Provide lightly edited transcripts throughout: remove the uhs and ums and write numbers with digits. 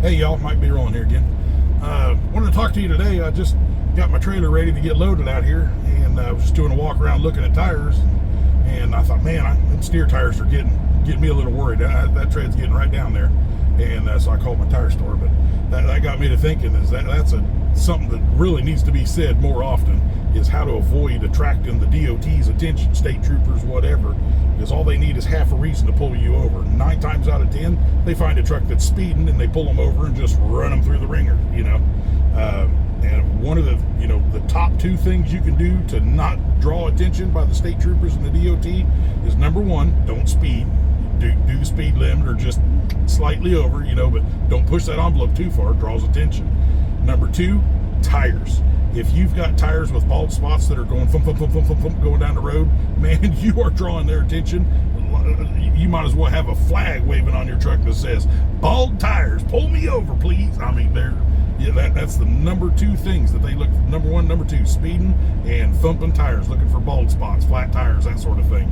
Hey y'all, Mike B. Rolling here again. Wanted to talk to you today. I just got my trailer ready to get loaded out here, and I was just doing a walk around looking at tires, and I thought, man, them steer tires are getting me a little worried. That tread's getting right down there, and so I called my tire store. But that got me to thinking is that's something that really needs to be said more often, is how to avoid attracting the DOT's attention, state troopers, whatever, because all they need is half a reason to pull you over. 9 times out of 10, they find a truck that's speeding and they pull them over and just run them through the ringer, and one of the top 2 things you can do to not draw attention by the state troopers and the DOT is, number 1, don't speed. Do the speed limit or just slightly over, but don't push that envelope too far. It draws attention. Number 2, tires. If you've got tires with bald spots that are going thump, thump, thump, thump, thump, thump, going down the road, man, you are drawing their attention. You might as well have a flag waving on your truck that says, bald tires, pull me over, please. I mean, that's the number 2 things that they look for. Number 1, number 2, speeding and thumping tires, looking for bald spots, flat tires, that sort of thing.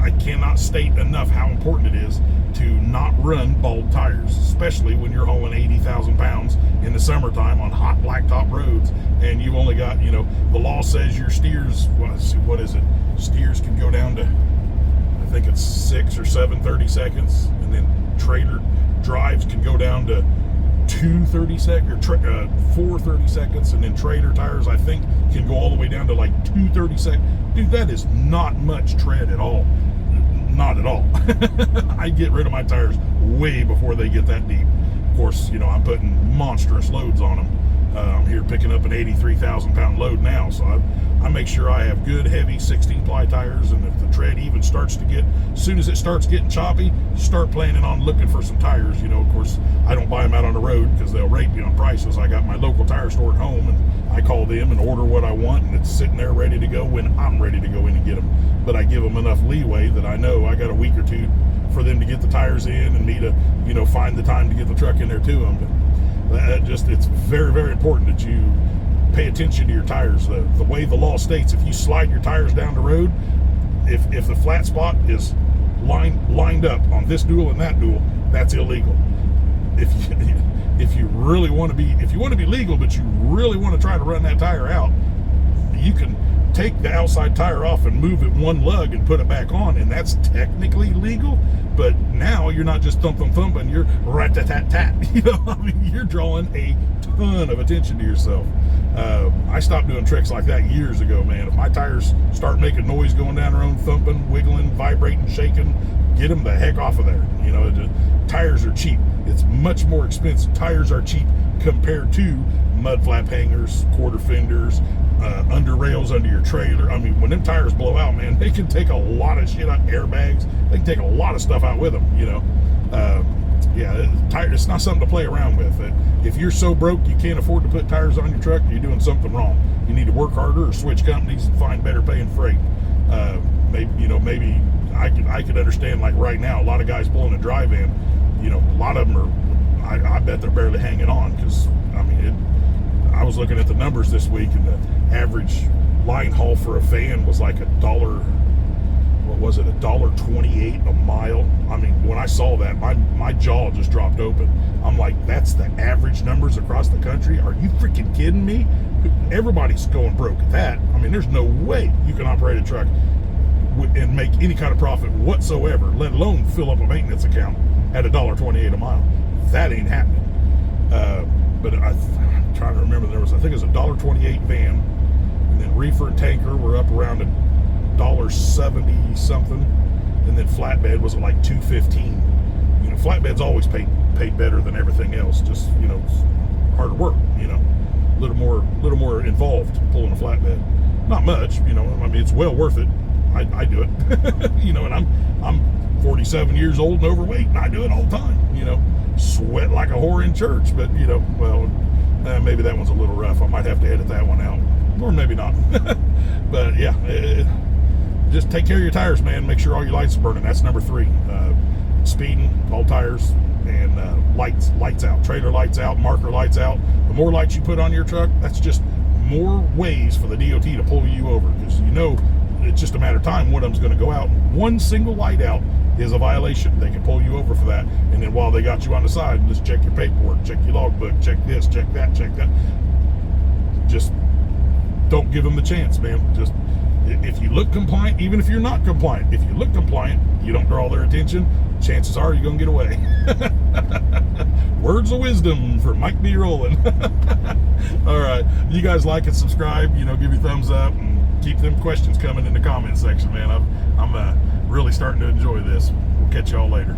I cannot state enough how important it is to not run bald tires, especially when you're hauling 80,000 pounds in the summertime on hot blacktop roads, and you've only got, the law says your steers, what is it? Steers can go down to, I think it's 6 or 7 30 seconds, and then trailer drives can go down to 4 30 seconds, and then trailer tires, I think, can go all the way down to like 230 seconds. Dude, that is not much tread at all. Not at all. I get rid of my tires way before they get that deep. Of course, I'm putting monstrous loads on them. I'm here picking up an 83,000 pound load now, so I make sure I have good, heavy 16 ply tires, and if the tread even starts to get, as soon as it starts getting choppy, start planning on looking for some tires. Of course, I don't buy them out on the road because they'll rape you on prices. I got my local tire store at home, and I call them and order what I want, and it's sitting there ready to go when I'm ready to go in and get them. But I give them enough leeway that I know I got a week or 2 for them to get the tires in, and me to, find the time to get the truck in there to them. But it's very, very important that you pay attention to your tires. The way the law states, if you slide your tires down the road, if the flat spot is lined up on this dual and that dual, that's illegal. If you want to be legal, but you really want to try to run that tire out, you can take the outside tire off and move it one lug and put it back on, and that's technically legal. But now you're not just thumping, you're rat-tat-tat-tat. You're drawing a ton of attention to yourself. I stopped doing tricks like that years ago, man. If my tires start making noise going down their own, thumping, wiggling, vibrating, shaking, get them the heck off of there. Tires are cheap. It's much more expensive. Tires are cheap compared to mud flap hangers, quarter fenders, under rails under your trailer. I mean, when them tires blow out, man, they can take a lot of shit out, airbags. They can take a lot of stuff out with them, it's not something to play around with. If you're so broke you can't afford to put tires on your truck, you're doing something wrong. You need to work harder or switch companies and find better paying freight. Maybe I could understand, like right now, a lot of guys pulling a dry van, a lot of them are, I bet they're barely hanging on, because, I was looking at the numbers this week, and the average line haul for a van was like $1.28 a mile. I mean, when I saw that, my jaw just dropped open. I'm like, that's the average numbers across the country? Are you freaking kidding me? Everybody's going broke at that. I mean, there's no way you can operate a truck and make any kind of profit whatsoever, let alone fill up a maintenance account at $1.28 a mile. That ain't happening. But I'm trying to remember, I think it was a $1.28 van, and then reefer and tanker were up around $1.70 something, and then flatbed was at like $2.15. Flatbed's always paid better than everything else. Just it's harder work. A little more involved pulling a flatbed. Not much. It's well worth it. I do it. And I'm 47 years old and overweight, and I do it all the time. Sweat like a whore in church. But maybe that one's a little rough. I might have to edit that one out, or maybe not. But yeah, just take care of your tires, man. Make sure all your lights are burning. That's number 3. Speeding, all tires, and lights out. Trailer lights out, marker lights out. The more lights you put on your truck, that's just more ways for the DOT to pull you over, because it's just a matter of time. One of them's going to go out. One single light out is a violation. They can pull you over for that. And then while they got you on the side, let's check your paperwork, check your logbook, check this, check that, check that. Just don't give them the chance, man. Just, if you look compliant, even if you're not compliant, if you look compliant, you don't draw their attention, chances are you're going to get away. Words of wisdom for Mike B. Rowland. All right. You guys like and subscribe, give your thumbs up, and keep them questions coming in the comment section, man. I'm really starting to enjoy this. We'll catch y'all later.